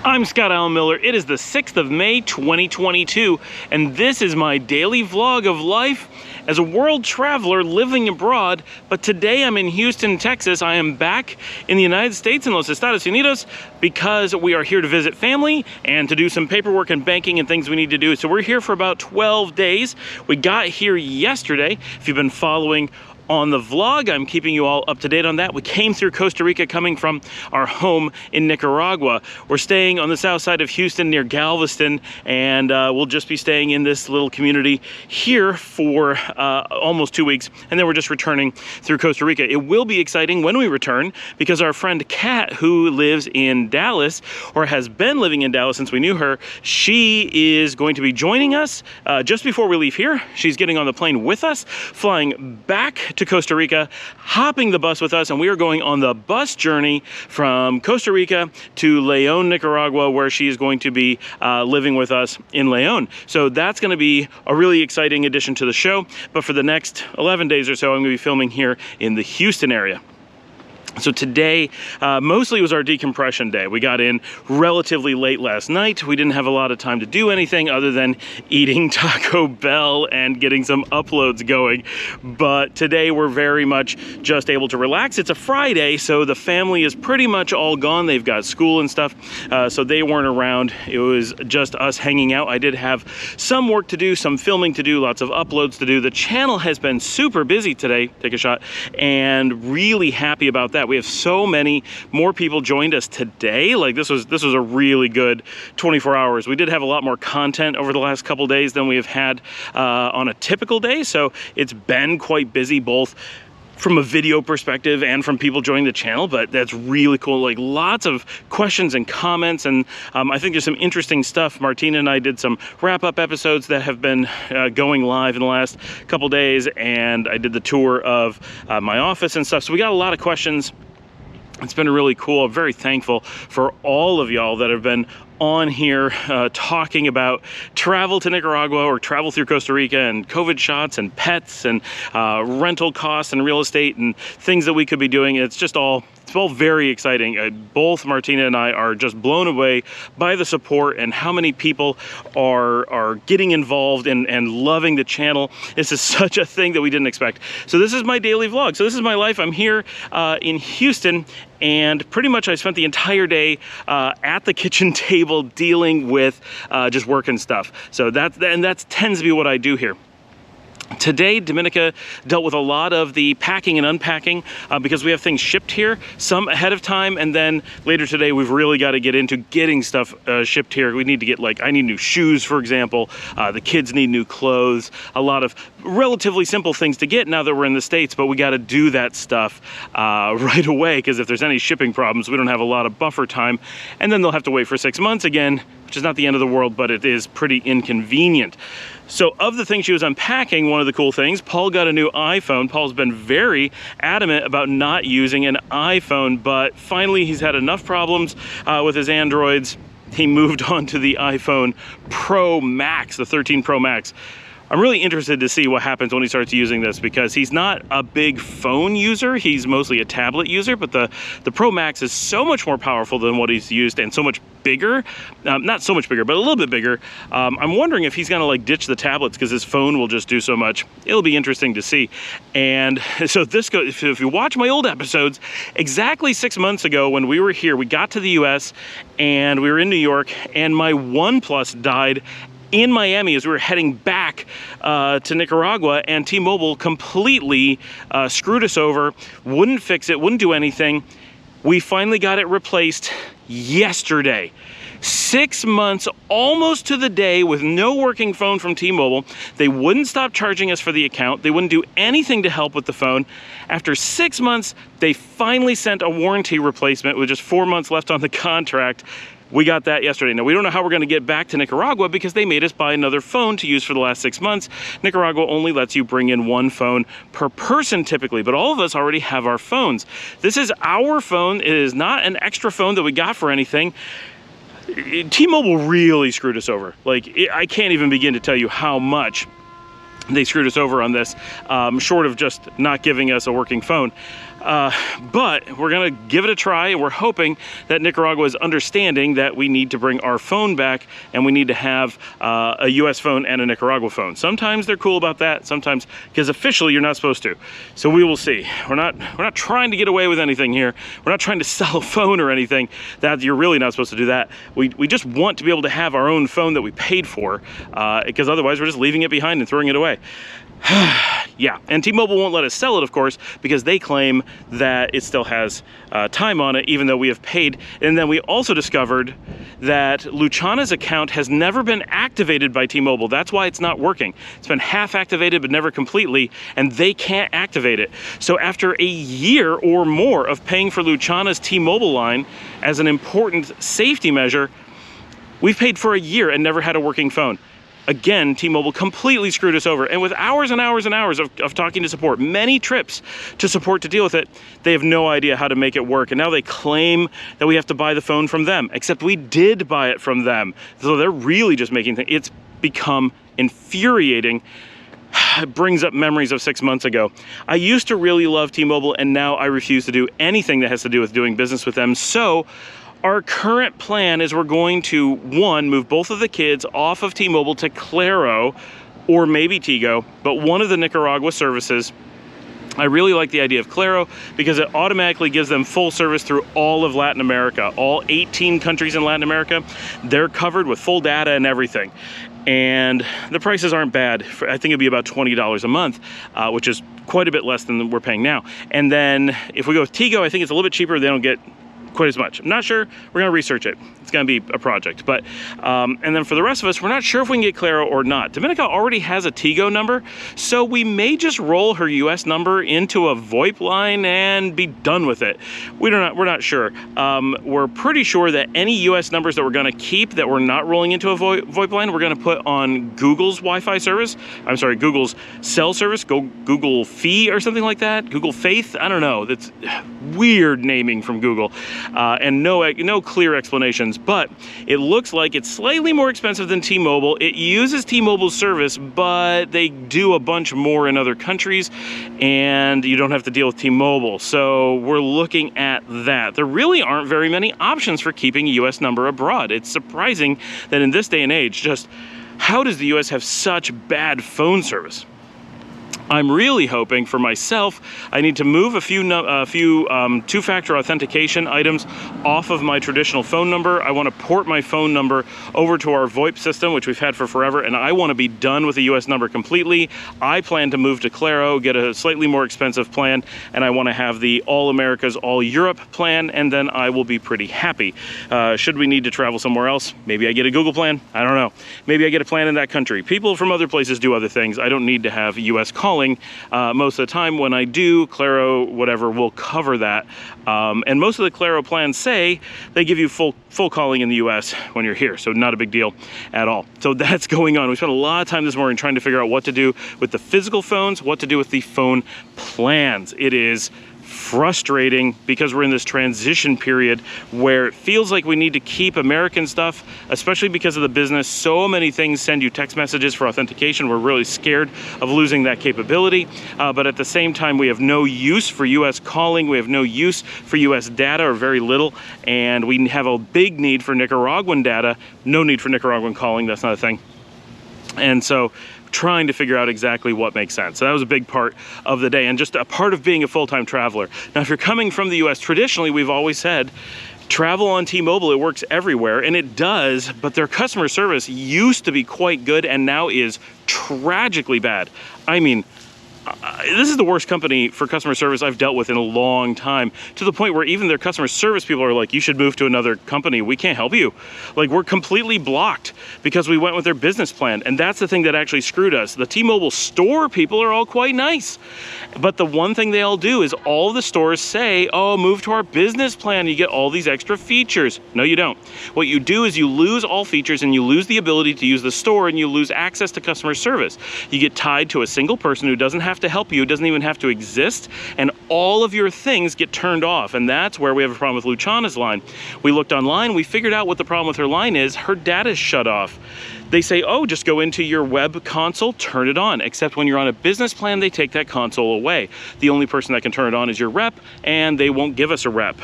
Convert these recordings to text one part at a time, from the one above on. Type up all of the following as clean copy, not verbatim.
I'm Scott Allen Miller. It is the 6th of May, 2022, and this is my daily vlog of life as a world traveler living abroad. But today I'm in Houston, Texas. I am back in the United States in Los Estados Unidos because we are here to visit family and to do some paperwork and banking and things we need to do. So we're here for about 12 days. We got here yesterday. If you've been following on the vlog, I'm keeping you all up to date on that. We came through Costa Rica coming from our home in Nicaragua. We're staying on the south side of Houston near Galveston, and we'll just be staying in this little community here for almost 2 weeks, and then we're just returning through Costa Rica. It will be exciting when we return because our friend Kat, who lives in Dallas, or has been living in Dallas since we knew her, she is going to be joining us just before we leave here. She's getting on the plane with us, flying back to Costa Rica, hopping the bus with us, and we are going on the bus journey from Costa Rica to León, Nicaragua, where she is going to be living with us in León. So that's going to be a really exciting addition to the show. But for the next 11 days or so, I'm going to be filming here in the Houston area. So today, mostly was our decompression day. We got in relatively late last night. We didn't have a lot of time to do anything other than eating Taco Bell and getting some uploads going. But today we're very much just able to relax. It's a Friday, so the family is pretty much all gone. They've got school and stuff, so they weren't around. It was just us hanging out. I did have some work to do, some filming to do, lots of uploads to do. The channel has been super busy today, take a shot, and really happy about that. We have so many more people joined us today. Like this was a really good 24 hours. We did have a lot more content over the last couple days than we have had on a typical day. So it's been quite busy, both from a video perspective and from people joining the channel, but that's really cool. Like lots of questions and comments, and I think there's some interesting stuff. Martina and I did some wrap-up episodes that have been going live in the last couple days, and I did the tour of my office and stuff. So we got a lot of questions. It's been really cool. I'm very thankful for all of y'all that have been on here talking about travel to Nicaragua or travel through Costa Rica and COVID shots and pets and rental costs and real estate and things that we could be doing. It's all very exciting. Both Martina and I are just blown away by the support and how many people are getting involved and loving the channel. This is such a thing that we didn't expect. So this is my daily vlog. So this is my life. I'm here in Houston, and pretty much I spent the entire day at the kitchen table dealing with just work and stuff. So that tends to be what I do here. Today, Dominica dealt with a lot of the packing and unpacking because we have things shipped here, some ahead of time, and then later today we've really got to get into getting stuff shipped here. We need to get, I need new shoes, for example. The kids need new clothes. A lot of relatively simple things to get now that we're in the States, but we got to do that stuff right away because if there's any shipping problems, we don't have a lot of buffer time, and then they'll have to wait for 6 months again, which is not the end of the world, but it is pretty inconvenient. So of the things she was unpacking, one of the cool things, Paul got a new iPhone. Paul's been very adamant about not using an iPhone, but finally he's had enough problems with his Androids. He moved on to the iPhone Pro Max, the 13 Pro Max. I'm really interested to see what happens when he starts using this because he's not a big phone user. He's mostly a tablet user, but the Pro Max is so much more powerful than what he's used and so much bigger. Not so much bigger, but a little bit bigger. I'm wondering if he's gonna ditch the tablets because his phone will just do so much. It'll be interesting to see. And so this goes, if you watch my old episodes, exactly 6 months ago when we were here, we got to the US and we were in New York, and my OnePlus died in Miami as we were heading back to Nicaragua, and T-Mobile completely screwed us over, wouldn't fix it, wouldn't do anything. We finally got it replaced yesterday. 6 months, almost to the day, with no working phone from T-Mobile. They wouldn't stop charging us for the account. They wouldn't do anything to help with the phone. After 6 months, they finally sent a warranty replacement with just 4 months left on the contract. We got that yesterday. Now, we don't know how we're going to get back to Nicaragua because they made us buy another phone to use for the last 6 months. Nicaragua only lets you bring in one phone per person typically, but all of us already have our phones. This is our phone. It is not an extra phone that we got for anything. T-Mobile really screwed us over. I can't even begin to tell you how much they screwed us over on this, short of just not giving us a working phone. But we're gonna give it a try, and we're hoping that Nicaragua is understanding that we need to bring our phone back and we need to have a US phone and a Nicaragua phone. Sometimes they're cool about that, sometimes, because officially you're not supposed to. So we will see. We're not trying to get away with anything here. We're not trying to sell a phone or anything. That you're really not supposed to do that. We just want to be able to have our own phone that we paid for, because otherwise we're just leaving it behind and throwing it away. Yeah, and T-Mobile won't let us sell it, of course, because they claim that it still has time on it, even though we have paid. And then we also discovered that Luciana's account has never been activated by T-Mobile. That's why it's not working. It's been half activated, but never completely, and they can't activate it. So after a year or more of paying for Luciana's T-Mobile line as an important safety measure, we've paid for a year and never had a working phone. Again, T-Mobile completely screwed us over. And with hours and hours and hours of talking to support, many trips to support to deal with it, they have no idea how to make it work. And now they claim that we have to buy the phone from them, except we did buy it from them. So they're really just making things, it's become infuriating. It brings up memories of 6 months ago. I used to really love T-Mobile, and now I refuse to do anything that has to do with doing business with them. So our current plan is we're going to, one, move both of the kids off of T-Mobile to Claro or maybe Tigo, but one of the Nicaragua services. I really like the idea of Claro because it automatically gives them full service through all of Latin America. All 18 countries in Latin America, they're covered with full data and everything. And the prices aren't bad. I think it'd be about $20 a month, which is quite a bit less than we're paying now. And then if we go with Tigo, I think it's a little bit cheaper. They don't get quite as much. I'm not sure. We're gonna research it. It's gonna be a project. But and then for the rest of us, we're not sure if we can get Claro or not. Dominica already has a Tigo number, so we may just roll her US number into a VoIP line and be done with it. We're not sure. We're pretty sure that any US numbers that we're gonna keep that we're not rolling into a VoIP line, we're gonna put on Google's Wi-Fi service. I'm sorry, Google's cell service, Google Fee or something like that. Google Faith, I don't know. That's weird naming from Google. And no clear explanations, but it looks like it's slightly more expensive than T-Mobile. It uses T-Mobile's service, but they do a bunch more in other countries, and you don't have to deal with T-Mobile. So we're looking at that. There really aren't very many options for keeping a US number abroad. It's surprising that in this day and age, just how does the US have such bad phone service? I'm really hoping for myself, I need to move a few two-factor authentication items off of my traditional phone number. I want to port my phone number over to our VoIP system, which we've had for forever, and I want to be done with the US number completely. I plan to move to Claro, get a slightly more expensive plan, and I want to have the All Americas, All Europe plan, and then I will be pretty happy. Should we need to travel somewhere else, maybe I get a Google plan. I don't know. Maybe I get a plan in that country. People from other places do other things. I don't need to have US calling. Most of the time. When I do, Claro, whatever, will cover that. And most of the Claro plans say they give you full calling in the US when you're here, so not a big deal at all. So that's going on. We spent a lot of time this morning trying to figure out what to do with the physical phones, what to do with the phone plans. It is frustrating because we're in this transition period where it feels like we need to keep American stuff, especially because of the business. So many things send you text messages for authentication. We're really scared of losing that capability. But at the same time, we have no use for US calling. We have no use for US data, or very little. And we have a big need for Nicaraguan data. No need for Nicaraguan calling. That's not a thing. And so trying to figure out exactly what makes sense. So that was a big part of the day, and just a part of being a full-time traveler. Now, if you're coming from the US, traditionally, we've always said, travel on T-Mobile, it works everywhere, and it does, but their customer service used to be quite good and now is tragically bad. I mean, this is the worst company for customer service I've dealt with in a long time, to the point where even their customer service people are like, you should move to another company. We can't help you. Like, we're completely blocked because we went with their business plan. And that's the thing that actually screwed us. The T-Mobile store people are all quite nice. But the one thing they all do is all the stores say, oh, move to our business plan. You get all these extra features. No, you don't. What you do is you lose all features and you lose the ability to use the store, and you lose access to customer service. You get tied to a single person who doesn't have have to help you. It doesn't even have to exist. And all of your things get turned off. And that's where we have a problem with Luciana's line. We looked online, we figured out what the problem with her line is. Her data's shut off. They say, oh, just go into your web console, turn it on. Except when you're on a business plan, they take that console away. The only person that can turn it on is your rep, and they won't give us a rep.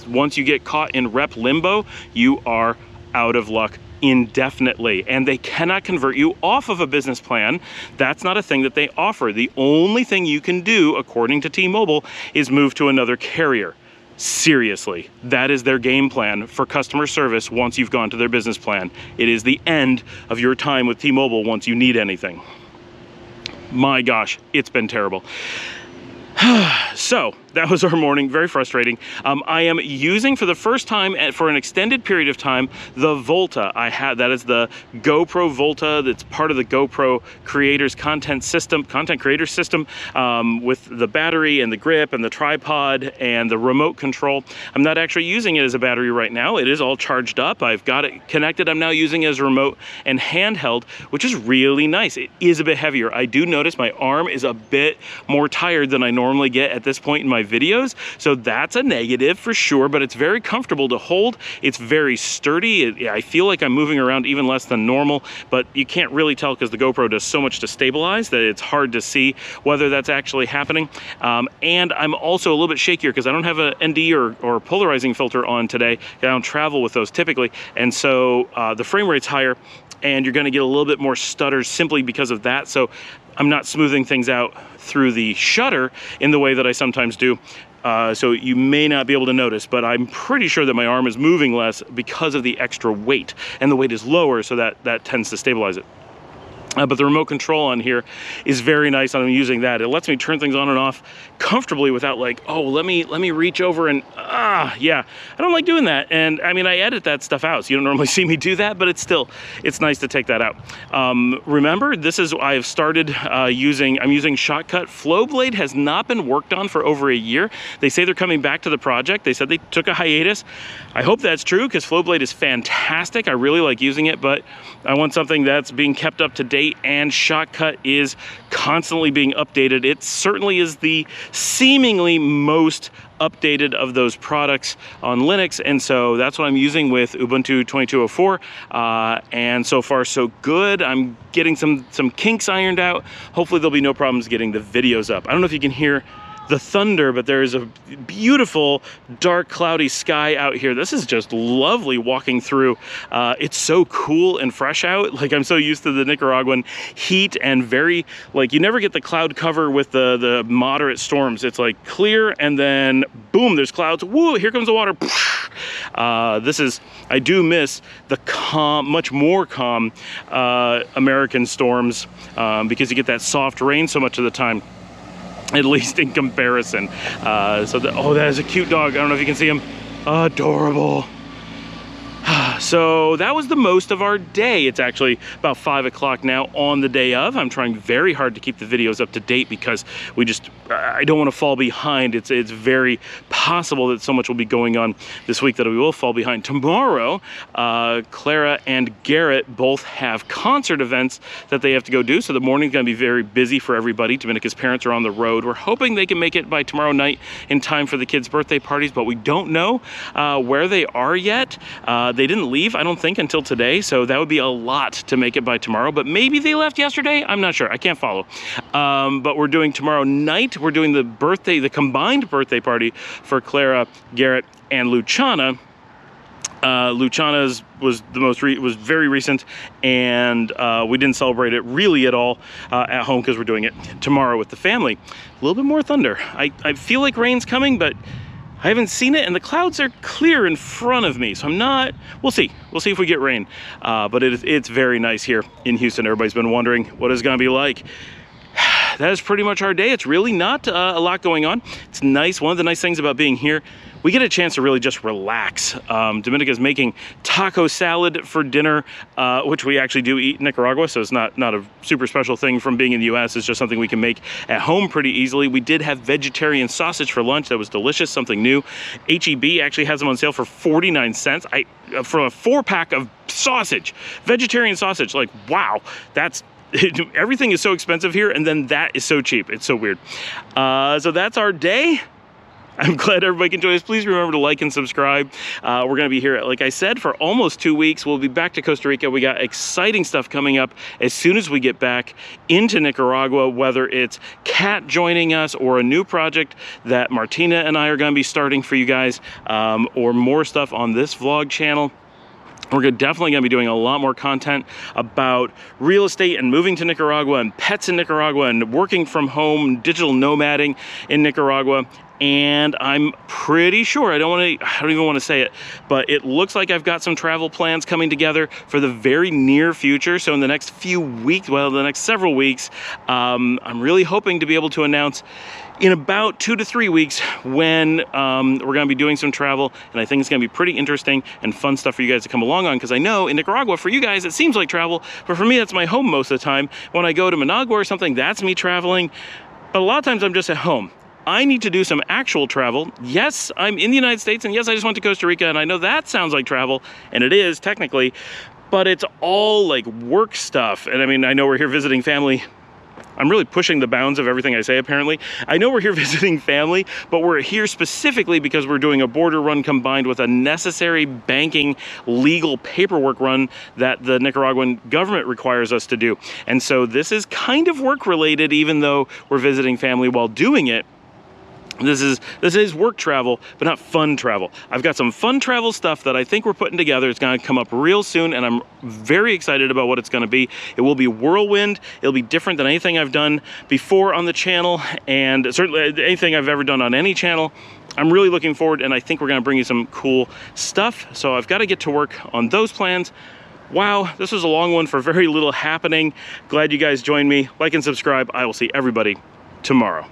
Once you get caught in rep limbo, you are out of luck indefinitely, and they cannot convert you off of a business plan. That's not a thing that they offer. The only thing you can do, according to T-Mobile, is move to another carrier. Seriously, that is their game plan for customer service once you've gone to their business plan. It is the end of your time with T-Mobile once you need anything. My gosh, it's been terrible. So that was our morning, very frustrating. I am using for the first time for an extended period of time the Volta. That is the GoPro Volta. That's part of the GoPro creators content creator system, with the battery and the grip and the tripod and the remote control. I'm not actually using it as a battery right now. It is all charged up. I've got it connected. I'm now using it as a remote and handheld, which is really nice. It is a bit heavier. I do notice my arm is a bit more tired than I normally get at this point in my videos, so that's a negative for sure, but it's very comfortable to hold. It's very sturdy. I feel like I'm moving around even less than normal, but you can't really tell because the GoPro does so much to stabilize that it's hard to see whether that's actually happening. And I'm also a little bit shakier because I don't have a ND or polarizing filter on today. I don't travel with those typically, and so the frame rate's higher, and you're going to get a little bit more stutter simply because of that. So I'm not smoothing things out through the shutter in the way that I sometimes do. So you may not be able to notice, but I'm pretty sure that my arm is moving less because of the extra weight, and the weight is lower, so that tends to stabilize it. But the remote control on here is very nice, and I'm using that. It lets me turn things on and off comfortably without like, oh, let me reach over and, yeah. I don't like doing that. And I mean, I edit that stuff out, so you don't normally see me do that, but it's nice to take that out. Remember, I've started I'm using Shotcut. Flowblade has not been worked on for over a year. They say they're coming back to the project. They said they took a hiatus. I hope that's true, because Flowblade is fantastic. I really like using it, but I want something that's being kept up to date, and Shotcut is constantly being updated. It certainly is the seemingly most updated of those products on Linux, and so that's what I'm using with Ubuntu 22.04, and so far so good. I'm getting some kinks ironed out. Hopefully there'll be no problems getting the videos up. I don't know if you can hear the thunder, but there is a beautiful dark cloudy sky out here. This is just lovely walking through. It's so cool and fresh out. Like, I'm so used to the Nicaraguan heat and very, like, you never get the cloud cover with the moderate storms. It's like clear and then boom, there's clouds. Woo, here comes the water. I do miss the much more calm American storms, because you get that soft rain so much of the time, at least in comparison. Oh, that is a cute dog. I don't know if you can see him. Adorable. So that was the most of our day. It's actually about 5 o'clock now on the day of. I'm trying very hard to keep the videos up to date because I don't want to fall behind. It's very possible that so much will be going on this week that we will fall behind. Tomorrow, Clara and Garrett both have concert events that they have to go do, so the morning's going to be very busy for everybody. Domenica's parents are on the road. We're hoping they can make it by tomorrow night in time for the kids' birthday parties, but we don't know where they are yet. They didn't leave, I don't think, until today, so that would be a lot to make it by tomorrow, but maybe they left yesterday. I'm not sure. I can't follow. But we're doing tomorrow night. We're doing the combined birthday party for Clara, Garrett, and Luciana. Luciana's was very recent, and we didn't celebrate it really at all at home because we're doing it tomorrow with the family. A little bit more thunder. I feel like rain's coming, but I haven't seen it, and the clouds are clear in front of me, so we'll see if we get rain. But it's very nice here in Houston. Everybody's been wondering what it's gonna be like. That is pretty much our day. It's really not a lot going on. It's nice. One of the nice things about being here, we get a chance to really just relax. Domenica's making taco salad for dinner, which we actually do eat in Nicaragua, so it's not a super special thing from being in the US. It's just something we can make at home pretty easily. We did have vegetarian sausage for lunch. That was delicious, something new. HEB actually has them on sale for 49 cents. For a 4-pack of sausage, vegetarian sausage, like, wow, that's everything is so expensive here, and then that is so cheap. It's so weird. So that's our day. I'm glad everybody can join us. Please remember to like and subscribe. We're going to be here, like I said, for almost 2 weeks. We'll be back to Costa Rica. We got exciting stuff coming up as soon as we get back into Nicaragua, whether it's Kat joining us or a new project that Martina and I are going to be starting for you guys, or more stuff on this vlog channel. We're definitely going to be doing a lot more content about real estate and moving to Nicaragua and pets in Nicaragua and working from home, digital nomading in Nicaragua. And I'm pretty sure, I don't even want to say it, but it looks like I've got some travel plans coming together for the very near future. So in the next few weeks, well, the next several weeks, I'm really hoping to be able to announce in about 2 to 3 weeks when we're going to be doing some travel. And I think it's going to be pretty interesting and fun stuff for you guys to come along on, because I know in Nicaragua, for you guys, it seems like travel, but for me, that's my home most of the time. When I go to Managua or something, that's me traveling. But a lot of times I'm just at home. I need to do some actual travel. Yes, I'm in the United States, and yes, I just went to Costa Rica, and I know that sounds like travel, and it is technically, but it's all like work stuff. And I mean, I know we're here visiting family. I'm really pushing the bounds of everything I say, apparently. I know we're here visiting family, but we're here specifically because we're doing a border run combined with a necessary banking legal paperwork run that the Nicaraguan government requires us to do. And so this is kind of work related, even though we're visiting family while doing it. This is work travel, but not fun travel. I've got some fun travel stuff that I think we're putting together. It's gonna come up real soon, and I'm very excited about what it's gonna be. It will be whirlwind. It'll be different than anything I've done before on the channel, and certainly anything I've ever done on any channel. I'm really looking forward, and I think we're gonna bring you some cool stuff. So I've gotta get to work on those plans. Wow, this was a long one for very little happening. Glad you guys joined me. Like and subscribe. I will see everybody tomorrow.